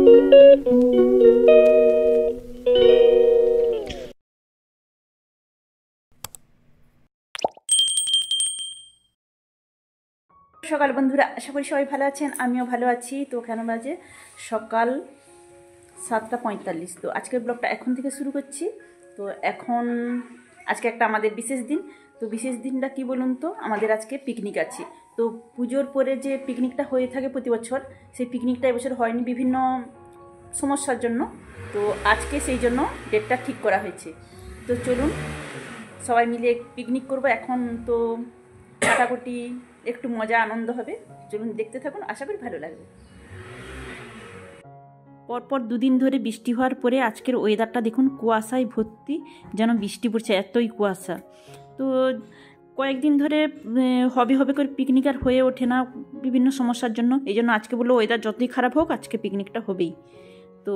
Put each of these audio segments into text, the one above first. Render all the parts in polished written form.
সকাল বন্ধুরা, আশা করি সবাই ভালো আছেন, আমিও ভালো আছি। তো কেন বাজে সকাল 7:45। তো আজকের ব্লগটা এখন থেকে শুরু করছি। তো এখন আজকে একটা আমাদের বিশেষ দিন। তো বিশেষ দিনটা কি বলুন তো, আমাদের আজকে পিকনিক আছে। তো পুজোর পরে যে পিকনিকটা হয়ে থাকে প্রতি বছর, সেই পিকনিকটা এবছর হয়নি বিভিন্ন সমস্যার জন্য। তো আজকে সেই জন্য ডেটটা ঠিক করা হয়েছে। তো চলুন সবাই মিলে পিকনিক করব। এখন তো কাটাকুটি, একটু মজা আনন্দ হবে। চলুন দেখতে থাকুন, আশা করি ভালো লাগবে। পরপর দুদিন ধরে বৃষ্টি হওয়ার পরে আজকের ওয়েদারটা দেখুন, কুয়াশায় ভর্তি, যেন বৃষ্টি পড়ছে, এতই কুয়াশা। তো কয়েকদিন ধরে হবে হবে করে পিকনিক আর হয়ে ওঠে না বিভিন্ন সমস্যার জন্য। এই জন্য আজকে বললো ওয়েদার যতই খারাপ হোক আজকে পিকনিকটা হবেই। তো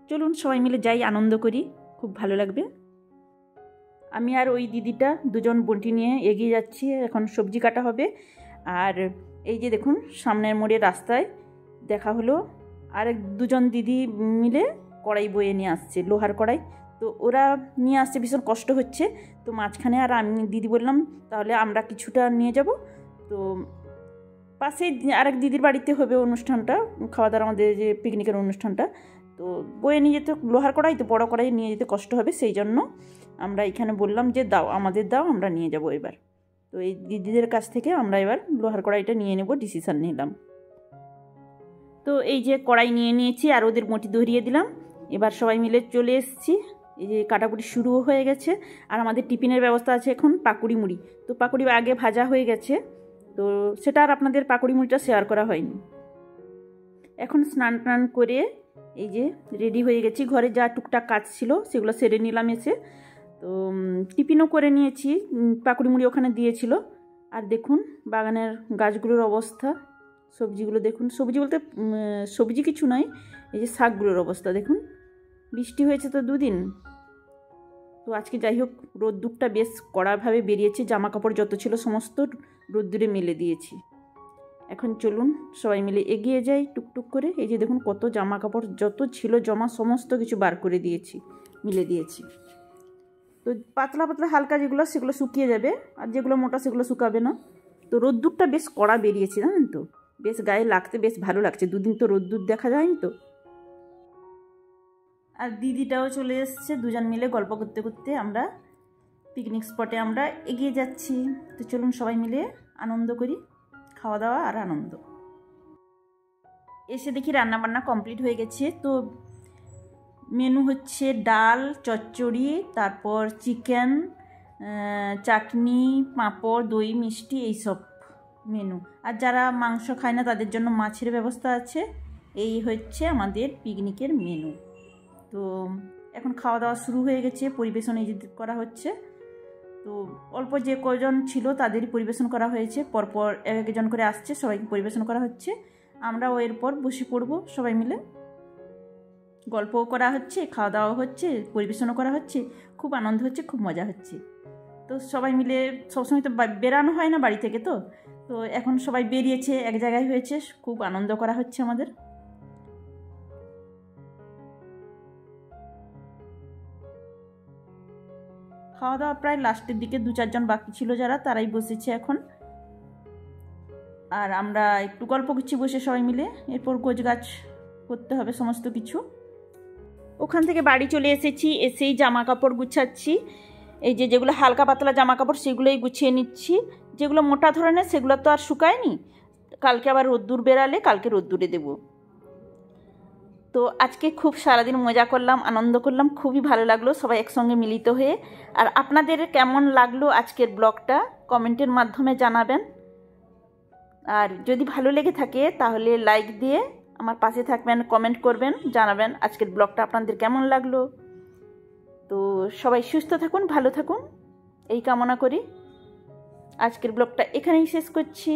চলুন সবাই মিলে যাই, আনন্দ করি, খুব ভালো লাগবে। আমি আর ওই দিদিটা দুজন বটি নিয়ে এগিয়ে যাচ্ছি। এখন সবজি কাটা হবে। আর এই যে দেখুন সামনের মোড়ে রাস্তায় দেখা হলো আর দুজন দিদি মিলে কড়াই বয়ে নিয়ে আসছে, লোহার কড়াই। তো ওরা নিয়ে আসছে, ভীষণ কষ্ট হচ্ছে। তো মাঝখানে আর আমি দিদি বললাম তাহলে আমরা কিছুটা নিয়ে যাব। তো পাশেই আরেক দিদির বাড়িতে হবে অনুষ্ঠানটা, খাওয়া দাওয়ার আমাদের যে পিকনিকের অনুষ্ঠানটা। তো বয়ে নিয়ে যেতে লোহার কড়াই, তো বড় কড়াই নিয়ে যেতে কষ্ট হবে, সেই জন্য আমরা এখানে বললাম যে দাও, আমাদের দাও, আমরা নিয়ে যাব এবার। তো এই দিদিদের কাছ থেকে আমরা এবার লোহার কড়াইটা নিয়ে নেব, ডিসিশান নিলাম। তো এই যে কড়াই নিয়ে নিয়েছি আর ওদের মটি ধরিয়ে দিলাম। এবার সবাই মিলে চলে এসেছি। এই যে কাটাকুটি শুরুও হয়ে গেছে। আর আমাদের টিফিনের ব্যবস্থা আছে এখন পাকুড়ি মুড়ি। তো পাকুড়ি আগে ভাজা হয়ে গেছে, তো সেটা আর আপনাদের পাকুড়ি মুড়িটা শেয়ার করা হয়নি। এখন স্নান টান করে এই যে রেডি হয়ে গেছি। ঘরে যা টুকটাক কাজ ছিল সেগুলো সেরে নিলাম এসে। তো টিফিনও করে নিয়েছি, পাকুড়ি মুড়ি ওখানে দিয়েছিল। আর দেখুন বাগানের গাছগুলোর অবস্থা, সবজিগুলো দেখুন। সবজি বলতে সবজি কিছু নয়, এই যে শাকগুলোর অবস্থা দেখুন। বৃষ্টি হয়েছে তো দুদিন। তো আজকে যাই হোক রোদ্দুরটা বেশ কড়াভাবে বেরিয়েছে, জামা কাপড় যত ছিল সমস্ত রোদ্দুরে মেলে দিয়েছি। এখন চলুন সবাই মিলে এগিয়ে যাই টুকটুক করে। এই যে দেখুন কত জামা কাপড় যত ছিল জমা সমস্ত কিছু বার করে দিয়েছি, মিলে দিয়েছি। তো পাতলা পাতলা হালকা যেগুলো সেগুলো শুকিয়ে যাবে, আর যেগুলো মোটা সেগুলো শুকাবে না। তো রোদ্দুরটা বেশ কড়া বেরিয়েছে জানেন তো, বেশ গায়ে লাগতে বেশ ভালো লাগছে। দুদিন তো রোদ্দুর দেখা যায়নি তো। আর দিদিটাও চলে এসছে, দুজন মিলে গল্প করতে করতে আমরা পিকনিক স্পটে আমরা এগিয়ে যাচ্ছি। তো চলুন সবাই মিলে আনন্দ করি, খাওয়া দাওয়া আর আনন্দ। এসে দেখি রান্নাবান্না কমপ্লিট হয়ে গেছে। তো মেনু হচ্ছে ডাল, চচ্চড়ি, তারপর চিকেন, চাটনি, পাঁপড়, দই, মিষ্টি, এইসব মেনু। আর যারা মাংস খায় না তাদের জন্য মাছের ব্যবস্থা আছে। এই হচ্ছে আমাদের পিকনিকের মেনু। তো এখন খাওয়া দাওয়া শুরু হয়ে গেছে, পরিবেশন এই যে করা হচ্ছে। তো অল্প যে কজন ছিল তাদেরই পরিবেশন করা হয়েছে, পরপর এক একজন করে আসছে, সবাইকে পরিবেশন করা হচ্ছে। আমরাও এরপর বসে পড়বো সবাই মিলে। গল্পও করা হচ্ছে, খাওয়া দাওয়া হচ্ছে, পরিবেশনও করা হচ্ছে, খুব আনন্দ হচ্ছে, খুব মজা হচ্ছে। তো সবাই মিলে সবসময় তো বেরানো হয় না বাড়ি থেকে। তো তো এখন সবাই বেরিয়েছে, এক জায়গায় হয়েছে, খুব আনন্দ করা হচ্ছে আমাদের। খাওয়া দাওয়া প্রায় লাস্টের দিকে, 2-4 জন বাকি ছিল যারা, তারাই বসেছে এখন। আর আমরা একটু গল্প করছি বসে সবাই মিলে। এরপর গোছগাছ করতে হবে সমস্ত কিছু। ওখান থেকে বাড়ি চলে এসেছি, এসেই জামা কাপড় গুছাচ্ছি। এই যে যেগুলো হালকা পাতলা জামা কাপড় সেগুলোই গুছিয়ে নিচ্ছি। যেগুলো মোটা ধরনের সেগুলো তো আর শুকায়নি, কালকে আবার রোদ্দুর বেরালে কালকে রোদ্দুরে দেব। তো আজকে খুব সারাদিন মজা করলাম, আনন্দ করলাম, খুবই ভালো লাগলো সবাই একসঙ্গে মিলিত হয়ে। আর আপনাদের কেমন লাগলো আজকের ব্লগটা কমেন্টের মাধ্যমে জানাবেন। আর যদি ভালো লেগে থাকে তাহলে লাইক দিয়ে আমার পাশে থাকবেন, কমেন্ট করবেন, জানাবেন আজকের ব্লগটা আপনাদের কেমন লাগলো। তো সবাই সুস্থ থাকুন, ভালো থাকুন, এই কামনা করি। আজকের ব্লগটা এখানেই শেষ করছি।